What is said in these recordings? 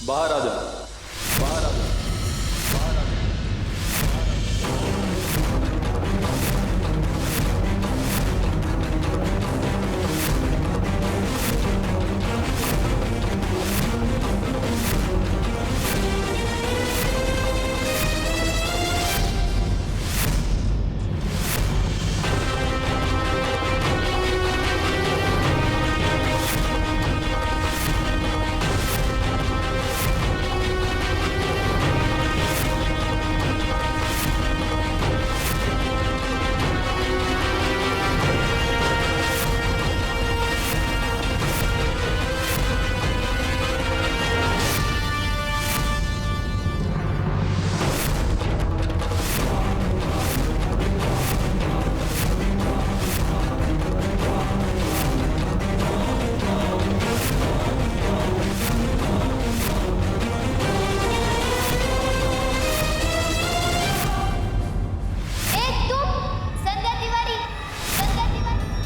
बाहर आ जा, बाहर आ जा, बाहर आ जा।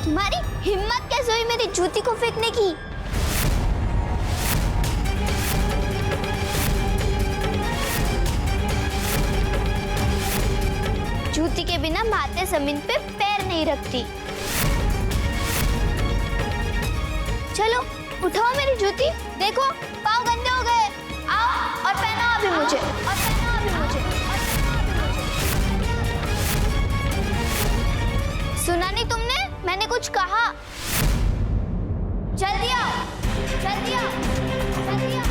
तुम्हारी हिम्मत कैसे हुई मेरी जूती को फेंकने की? जूती के बिना माते जमीन पे पैर नहीं रखती। चलो उठाओ मेरी जूती, देखो पाँव गंदे हो गए। आओ और पहनाओ अभी मुझे, और पहनाओ अभी मुझे। सुना नहीं तुमने? मैंने कुछ कहा। जल्दी आओ, जल्दी आओ, जल्दी आओ।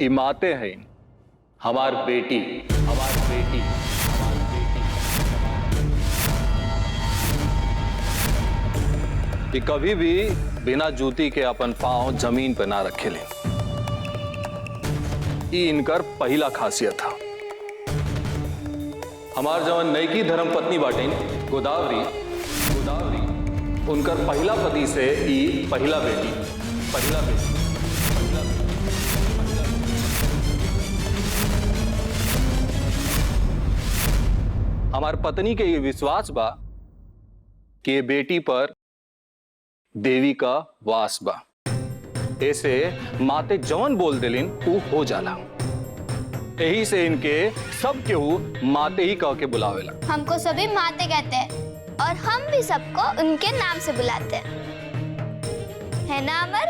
इमाते हैं हमार बेटी, हमार बेटी, हमार बेटी। कि कभी भी बिना जूती के अपन पांव जमीन पर ना रखे ले। ये इनकर पहला खासियत था। हमार जवन नईकी धर्म पत्नी बाटेन गोदावरी, उनकर पहला पति से ई पहला बेटी, पहला बेटी। हमार पत्नी के ये विश्वास बा कि ये बेटी पर देवी का वास बा। ऐसे माते जवन बोल दिलिन वो हो जाला। यही से इनके सब केहू माते ही कह के बुलावेला। हमको सभी माते कहते हैं और हम भी सबको उनके नाम से बुलाते हैं, है ना अमर?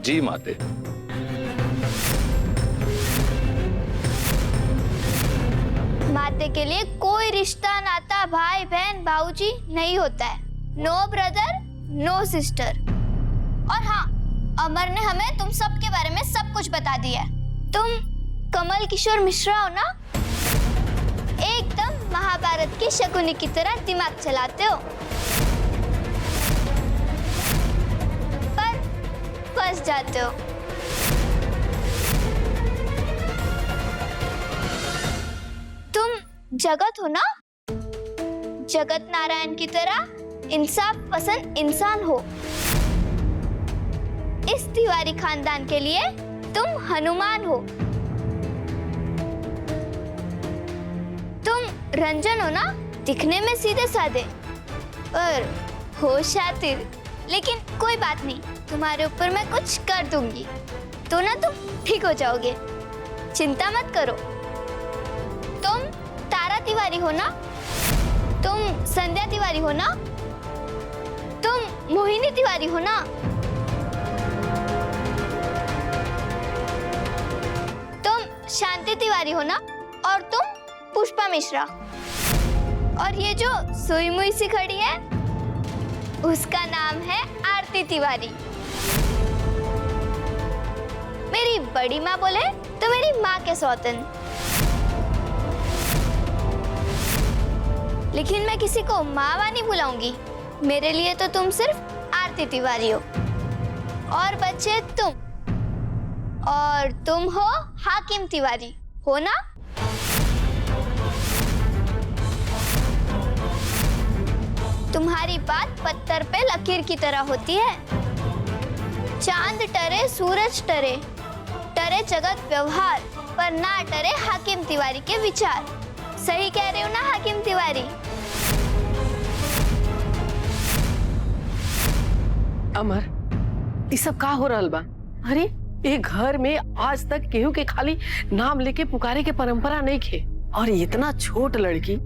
जी माते। माते के लिए कोई रिश्ता नाता भाई बहन भाऊजी नहीं होता है। No brother no sister. और हाँ, अमर ने हमें तुम सब के बारे में सब कुछ बता दिया है। तुम कमल किशोर मिश्रा हो ना? एकदम महाभारत की शकुनी की तरह दिमाग चलाते हो, पर फंस जाते हो। तुम जगत हो ना? जगत नारायण की तरह इंसाफ पसंद इंसान हो। इस तिवारी खानदान के लिए तुम हनुमान हो। तुम रंजन हो ना? दिखने में सीधे साधे और हो शातिर। लेकिन कोई बात नहीं, तुम्हारे ऊपर मैं कुछ कर दूंगी तो ना तुम ठीक हो जाओगे, चिंता मत करो। तुम तारा तिवारी हो ना? तुम संध्या तिवारी हो ना? तुम मोहिनी तिवारी हो ना? तुम शांति तिवारी हो ना? और तुम पुष्पा मिश्रा। और ये जो सुई मुई सी खड़ी है उसका नाम है आरती तिवारी। मेरी बड़ी माँ बोले तो मेरी माँ के सौतन। लेकिन मैं किसी को माँ नहीं बुलाऊंगी। मेरे लिए तो तुम सिर्फ आरती तिवारी हो। और बच्चे तुम, और तुम हो हाकिम तिवारी, हो ना? तुम्हारी बात पत्थर पे लकीर की तरह होती है। चांद टरे सूरज टरे, टरे जगत व्यवहार, पर ना टरे हाकिम तिवारी के विचार। सही कह रहे हो ना हाकिम तिवारी? अमर, ये सब का हो रहल बा? अरे ये घर में आज तक केहू के खाली नाम लेके पुकारे के परंपरा नहीं खे, और इतना छोट लड़की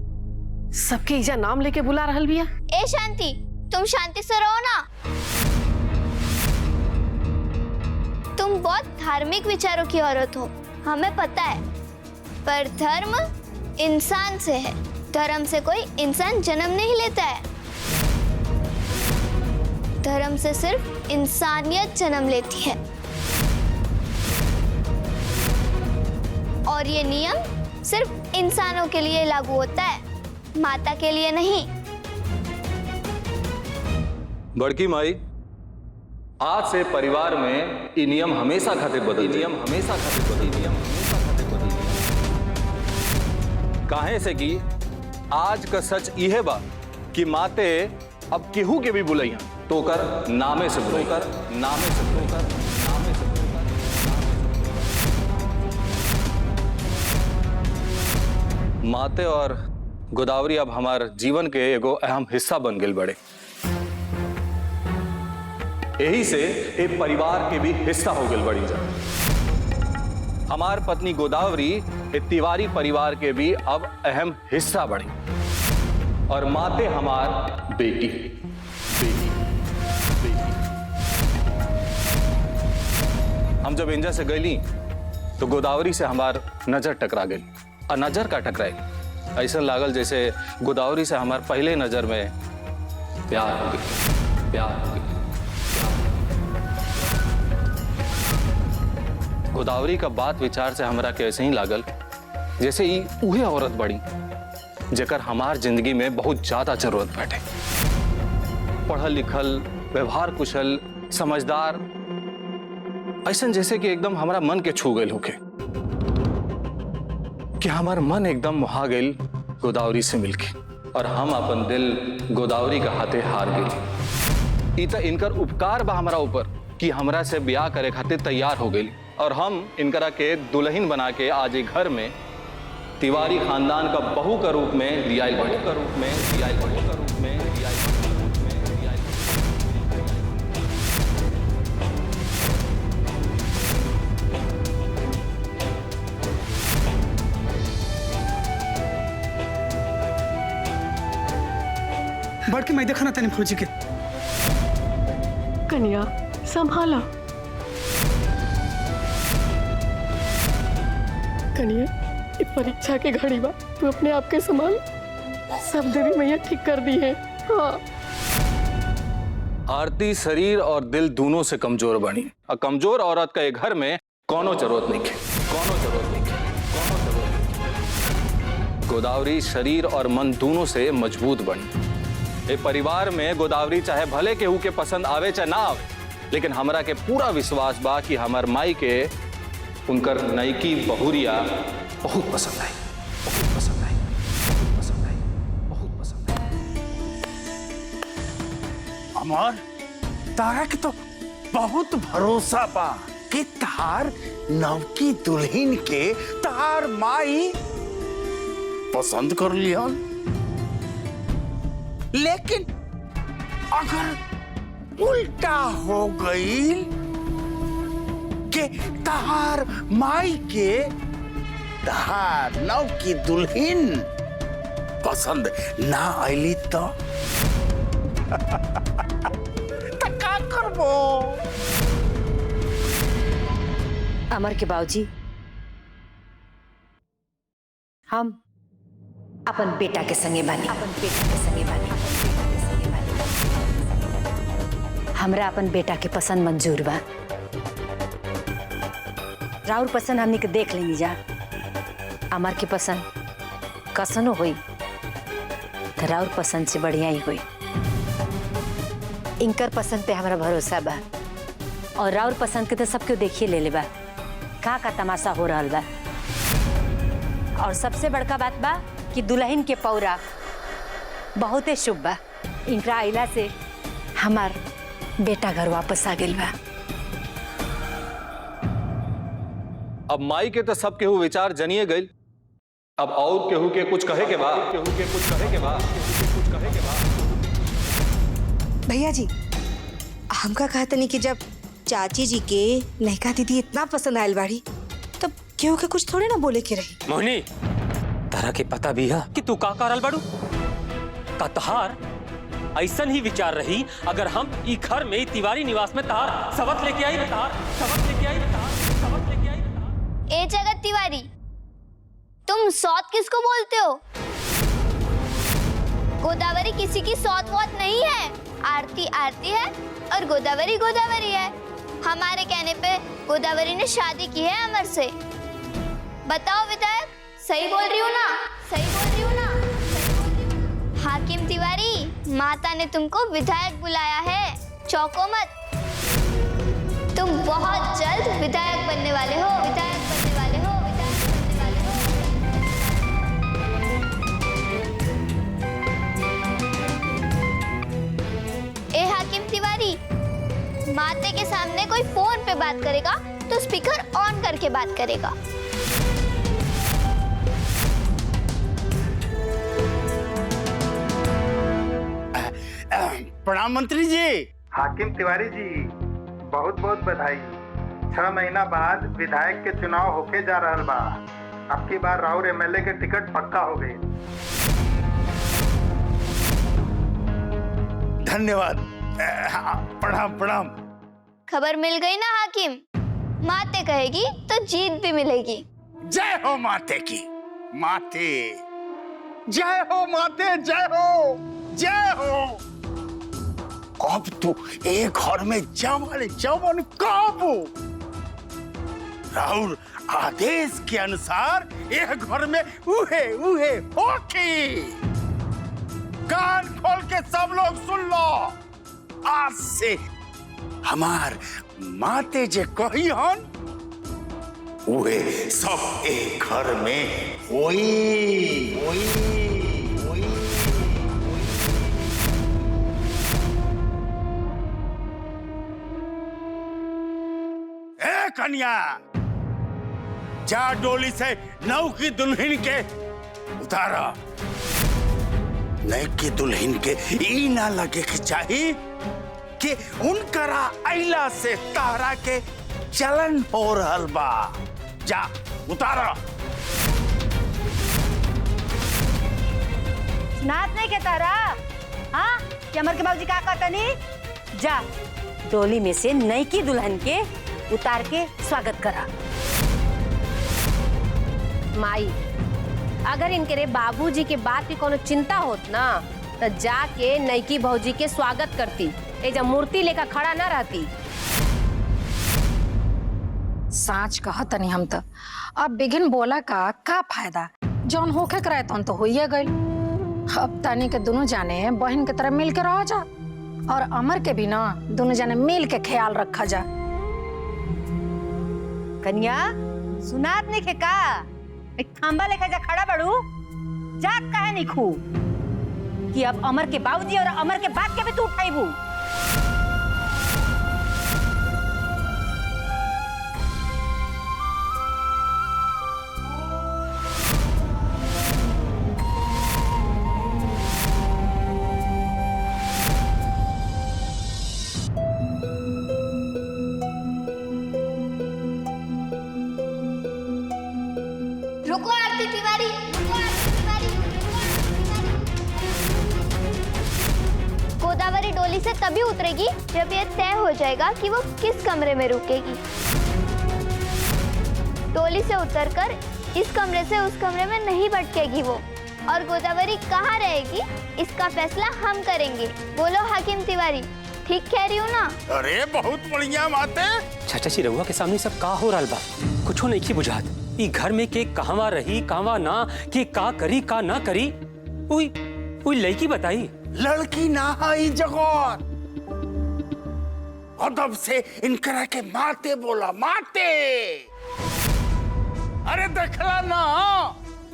सबके इजा नाम लेके बुला रहल बिया। ए शांति, तुम शांति से रहो ना। तुम बहुत धार्मिक विचारों की औरत हो, हमें पता है, पर धर्म इंसान से है। धर्म से कोई इंसान जन्म नहीं लेता है, धर्म से सिर्फ इंसानियत जन्म लेती है। और ये नियम सिर्फ इंसानों के लिए लागू होता है, माता के लिए नहीं। बड़की माई, आज से परिवार में ये नियम हमेशा खातिर बदल, नियम हमेशा खातिर बदल, नियम हमेशा खातिर बदल। काहे से कि आज का सच यह बा कि माते अब केहू के भी बुलैया तो कर नामे से बुलाई, कर नामे से बुलाई, कर नामे से बुलाई। माते और गोदावरी अब हमार जीवन के एगो अहम हिस्सा बन गए बड़े। यही से एक परिवार के भी हिस्सा हो गए बड़ी जा। हमार पत्नी गोदावरी एक तिवारी परिवार के भी अब अहम हिस्सा बड़ी, और माते हमार बेटी बेटी बेटी। हम जब इंजा से गईली तो गोदावरी से हमार नजर टकरा गई, और नजर का टकराई ऐसा लागल जैसे गोदावरी से हमार पहले नजर में प्यार हो गई, प्यार हो गई। गोदावरी का बात विचार से हमरा के ऐसे ही लागल जैसे ही उहे औरत बड़ी जेकर हमार जिंदगी में बहुत ज्यादा जरूरत बैठे। पढ़ल लिखल, व्यवहार कुशल, समझदार, ऐसा जैसे कि एकदम हमारा मन के छू गए होके, कि हमार मन एकदम मुहा गई गोदावरी से मिलके, और हम अपन दिल गोदावरी का हाथे हार गई। ई त इनकर उपकार बा हमारा ऊपर कि हमरा से ब्याह करे खातिर तैयार हो गई, और हम इनकरा के दुल्हन बना के आज एक घर में तिवारी खानदान का बहू का रूप में रियाई बहू का रूप में रियाई बहू का रूप में रियाई बढ़ के मैं देखा ना तेने फौजी के। कन्या संभाला, कन्या ये परीक्षा के घड़ी बा, तू अपने आप के संभाल। सब देवी मैया ठीक कर दी है। हाँ। आरती शरीर और दिल दोनों से कमजोर बनी, और कमजोर औरत का एक घर में कोनो जरूरत नहीं है, कोनो जरूरत नहीं है, कोनो जरूरत नहीं। गोदावरी शरीर और मन दोनों से मजबूत बनी। ये परिवार में गोदावरी चाहे भले केहू के पसंद आवे चाहे ना आवे, लेकिन हमरा के पूरा विश्वास बा कि हमार माई के उनकर नईकी बहुरिया बहुत पसंद आई, बहुत पसंद आई, बहुत पसंद आई, बहुत पसंद आई। अमर, तारा के तो बहुत भरोसा बा कि तार नवकी दुल्हन के तार माई पसंद कर लिया, लेकिन अगर उल्टा हो गई कि तार माई के तार नवकी दुल्हन पसंद ना आईली तो का करबो? अमर के बाबूजी, हम अपन बेटा के संगे बानी, अपन बेटा के संगे बानी, अपन बेटा के संगे बानी। हमरा अपन बेटा के पसंद मंजूर बा। राउर पसंद हमनी के देख लेनी जा। अमर के पसंद कसनो हुई तो राउर पसंद से बढ़िया ही हुई। इनकर पसंद पे हमारा भरोसा बा, और राउर पसंद के तो सब क्यों देखिए ले बा। का तमाशा हो रहा बा। और सबसे बड़का बात बा कि दुल्हन के पौरा बहुते शुभ बा। इनका आइला से हमार बेटा घर वापस आ गइल बा। अब माई के तो सब केहू विचार जनिए गई। अब और केहू के कुछ कहे के बाद भैया जी, हमका कहा तनी कि जब चाची जी के लहका दीदी इतना पसंद आयल बाड़ी तब केहू के कुछ थोड़े ना बोले के रही। मोहिनी, तारा के पता भी है कि तू का करल बाड़ू? का तहार ऐसन ही विचार रही अगर हम ई घर में तिवारी निवास में तहार सबक लेके आई। ए जगत तिवारी, तुम सौत किसको बोलते हो? गोदावरी किसी की सौत वौत नहीं है। आरती आरती है और गोदावरी गोदावरी है। हमारे कहने पे गोदावरी ने शादी की है अमर से। बताओ विधायक, सही बोल रही हूँ ना? हाकिम तिवारी, माता ने तुमको विधायक बुलाया है, चौंको मत। तुम बहुत जल्द विधायक बनने वाले हो। ए हाकिम तिवारी, माते के सामने कोई फोन पे बात करेगा तो स्पीकर ऑन करके बात करेगा। प्रणाम मंत्री जी। हाकिम तिवारी जी, बहुत बहुत बधाई। 6 महीना बाद विधायक के चुनाव होके जा रहल बा। अब की बार राउर एमएलए के टिकट पक्का हो गई। धन्यवाद। प्रणाम। खबर मिल गई ना हाकिम? माते कहेगी तो जीत भी मिलेगी। जय हो माते की। माते, जय हो माते, जय हो। अब तो एक घर में जवन काबू। राउर आदेश के अनुसार यह घर में उहे होकी। कान खोल के सब लोग सुन लो। आज से हमार माते जे कही हन उहे सब एक घर में होई। ए कन्या, जा डोली से नौ की दुल्हन के उतारा। नई की दुल्हन के ई ना लगे के चाहिए कि उनकरा आइला से तारा के चलन हो रहल बा। जा उतारा। नाच नहीं के तारा? हाँ, कि अमर के बाबूजी का कहतनी? जा डोली में से नई की दुल्हन के उतार के स्वागत करा। माई, अगर इनके रे बाबूजी के बात की कोनो चिंता होत ना तो जाके नईकी भौजी के स्वागत करती। ए जब मूर्ति लेकर खड़ा ना रहती। साच कहा तनी हम तो। अब बिघिन बोला का फायदा? जौन होके करे तो होइए गइल। अब तनी के दोनों जाने बहन के तरह मिल के रह जा और अमर के भी ना दोनों जाने मिल के ख्याल रखा जा। कन्या, सुनात नहीं का? एक खंबा लेकर जा खड़ा बड़ू। जा काहे नहीं खू कि अब अमर के बाबूजी और अमर के बाप के भी तू उठाईबू। रुको आरती तिवारी। गोदावरी डोली से तभी उतरेगी जब ये तय हो जाएगा कि वो किस कमरे में रुकेगी। डोली से उतरकर इस कमरे से उस कमरे में नहीं भटकेगी वो। और गोदावरी कहाँ रहेगी इसका फैसला हम करेंगे। बोलो हाकिम तिवारी, ठीक कह रही हूँ ना? अरे बहुत बढ़िया माते। चाचा जी, रहुआ के सामने सब का हो रहा बा? कुछो नहीं की बुझात। ई घर में के कहवा रही कहवा ना, के का करी का ना करी। उई लड़की बताई। लड़की ना आई जगत। अदब से इनकरा के माते बोला। माते के देखला ना,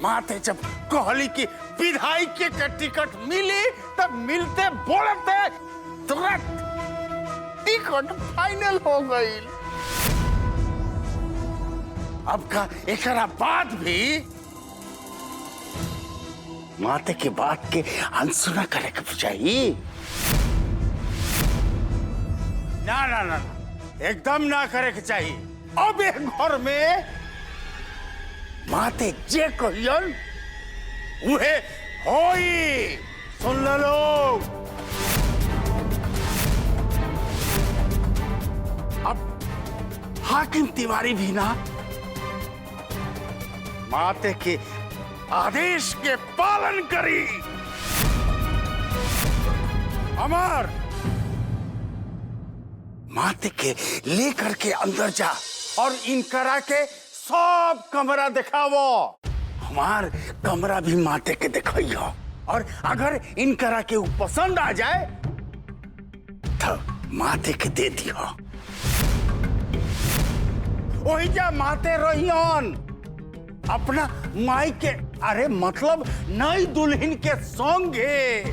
माते जब कहली की विधायक के टिकट मिली तब मिलते बोलते तुरंत टिकट फाइनल हो गई। अब का एकरा बाद भी माते के बात के अनसुना करे के चाहिए। ना ना ना एकदम ना करे के चाहिए। अब एक घर में माते जे कहियन उहे होई। सुन लो लोग, अब हाकिम तिवारी भी ना माते के आदेश के पालन करी। अमर माते के लेकर के अंदर जा और इनकरा के सब कमरा दिखावो। हमार कमरा भी माते के दिखाइयो और अगर इनकरा के पसंद आ जाए तो माते के दे दियो। वही जा माते रहियन अपना माई के, अरे मतलब नई दुल्हन के संगे।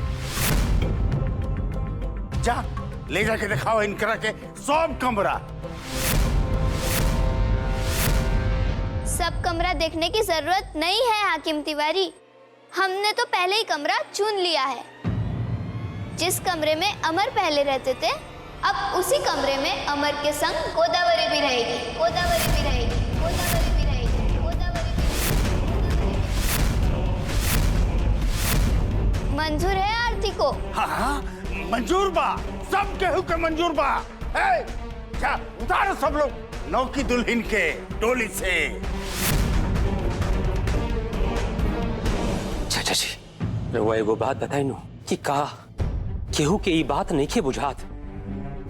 जा ले जाके दिखाओ इनकरा के सब कमरा। सब कमरा देखने की जरूरत नहीं है हाकिम तिवारी, हमने तो पहले ही कमरा चुन लिया है। जिस कमरे में अमर पहले रहते थे, अब उसी कमरे में अमर के संग गोदावरी भी रहेगी। गोदावरी भी रहेगी, गोदावरी भी रहेगी, गोदावरी भी रहेगी। मंजूर है आरती को? हाँ हाँ मंजूर बा, सब केहू के मंजूर बा। ए, क्या उतारो सब लोग नौकी दुल्हन के डोली से। चाचा जी, रउआ एगो बात बताई नु कि का केहू के ई बात नहीं के बुझात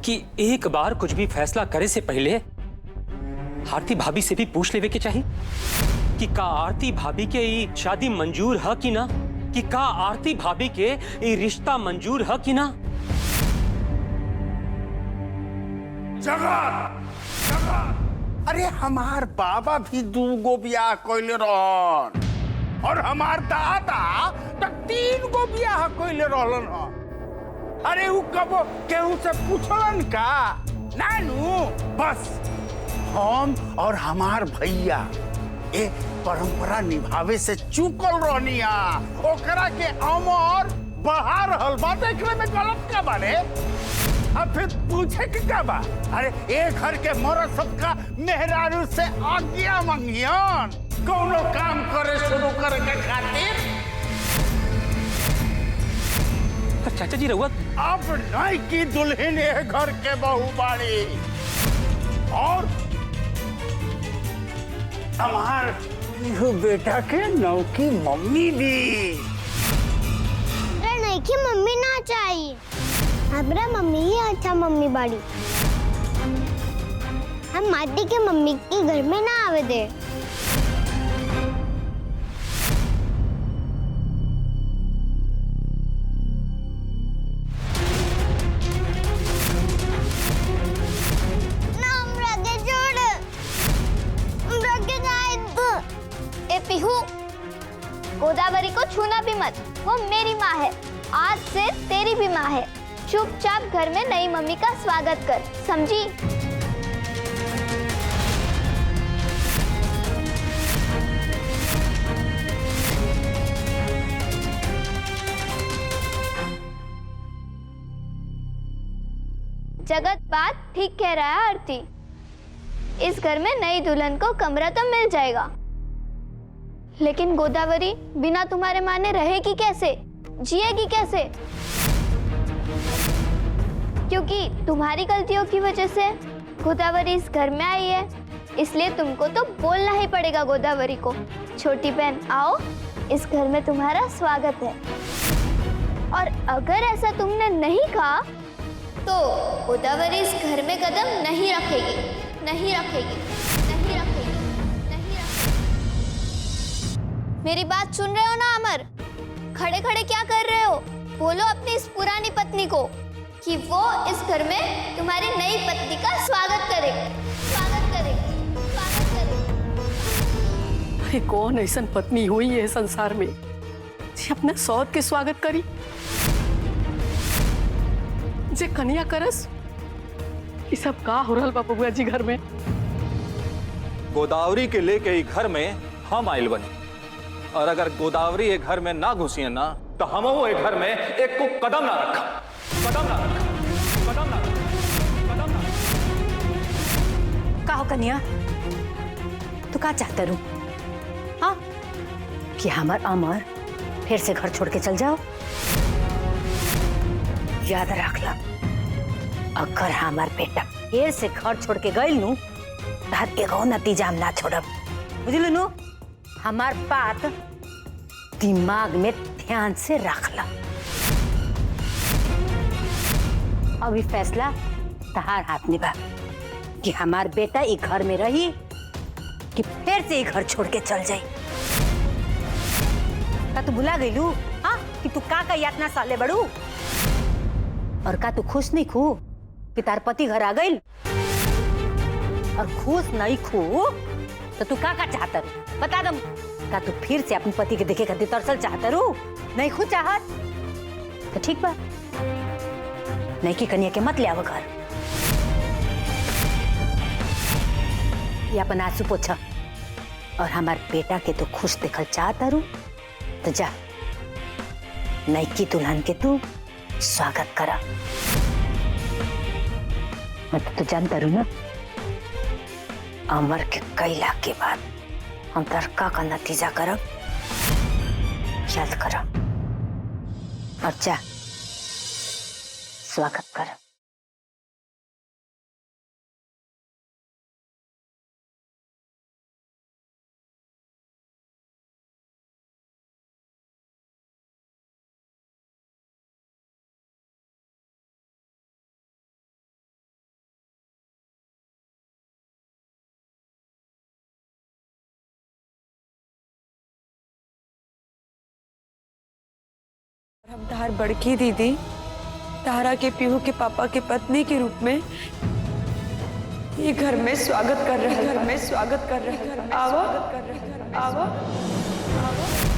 कि एक बार कुछ भी फैसला करे से पहले आरती भाभी से भी पूछ लेवे के चाहिए कि का आरती भाभी के ई शादी मंजूर है कि ना, कि का आरती भाभी के ई रिश्ता मंजूर है कि ना। जगत अरे हमार बाबा भी दूगो ब्याह कइले रहन और हमार दादा तो 3 गो ब्याह कइले रहलन। अरे उ कबो केहू से पूछलन का? नानू बस हम और हमार भैया ए परंपरा निभावे से चूकल रहनिया। ओकरा के अमर बढ़ा रहल बा, देखले में गलत का बारे? अब फिर पूछे कि क्या बा? अरे एक घर के मर्द सबका मेहरारू से आज्ञा मंगियन कोनो काम करे शुरू करे के खातिर। चाचा जी रउआ अब नहीं की दुल्हन ये घर के बहू बाड़ी और हमार बेटा के नौकी मम्मी भी। नहीं की मम्मी ना चाहिए, हमरा मम्मी ही अच्छा मम्मी बाड़ी। हम माटी के मम्मी के घर में ना आवे दे। गोदावरी को छूना भी मत, वो मेरी माँ है, आज से तेरी भी माँ है। चुपचाप घर में नई मम्मी का स्वागत कर, समझी? जगत बात ठीक कह रहा है आरती, इस घर में नई दुल्हन को कमरा तो मिल जाएगा, लेकिन गोदावरी बिना तुम्हारे माने रहेगी कैसे, जिएगी कैसे? क्योंकि तुम्हारी गलतियों की वजह से गोदावरी इस घर में आई है, इसलिए तुमको तो बोलना ही पड़ेगा गोदावरी को, छोटी बहन आओ, इस घर में तुम्हारा स्वागत है। और अगर ऐसा तुमने नहीं कहा तो गोदावरी इस घर में कदम नहीं रखेगी, नहीं रखेगी, नहीं रखेगी, नहीं रखेगी। मेरी बात सुन रहे हो ना अमर? खड़े खड़े क्या कर रहे हो? बोलो अपनी इस पुरानी पत्नी को कि वो इस घर में तुम्हारी नई पत्नी का स्वागत करे, स्वागत करे, स्वागत करे। अरे कौन ऐसा पत्नी हुई है संसार में जे अपना सौत के स्वागत करी, जे कन्या करस। ये सब का हो रहल बा बबुआ जी घर में? गोदावरी के लेके ही घर में हम आइल बनी, और अगर गोदावरी ये घर में ना घुसी ना तो हम वो घर में एक को कदम ना रखा, कदम ना रखा, कदम ना रखा, कदम ना रखा। का हो कन्या, तू का चाहता रू? हाँ, कि हमार अमर फिर से घर छोड़ के चल जाओ? याद रख ला, अगर हमार बेटा फिर से घर छोड़ के गई नू तो एगो नतीजा हम ना छोड़ब, बुझलू नू? हमार बात दिमाग में ध्यान से रख ला। अभी फैसला तहार हाथ में बा कि हमार बेटा एक घर में रही कि फिर से एक घर छोड़ के चल जाई। का तू भुला गई लू? हाँ, कि तू का यातना साले बड़ू? और का तू खुश नहीं खू कि तार पति घर आ गई? और खुश नहीं खू तो तू का चाहता रू? बता दम, का तू फिर से अपने पति के देखे खातिर तरसल चाहता रू? नहीं खू चाहत तो ठीक बा, नहीं की कन्या के मत ले आव घर। ये अपन आंसू पोछा, और हमार बेटा के तो खुश देखल चाहता रू तो जा नईकी दुल्हन के तू स्वागत करा। मैं तो जानता रू ना, अमर के कैला के बाद हम तड़का का नतीजा करब, याद करब, और जा स्वागत करब। हम तहार बड़की दीदी तारा के पीहू के पापा के पत्नी के रूप में ये घर में स्वागत कर रहे हैं, घर में स्वागत कर रहे हैं। आवा, आवा, आवा।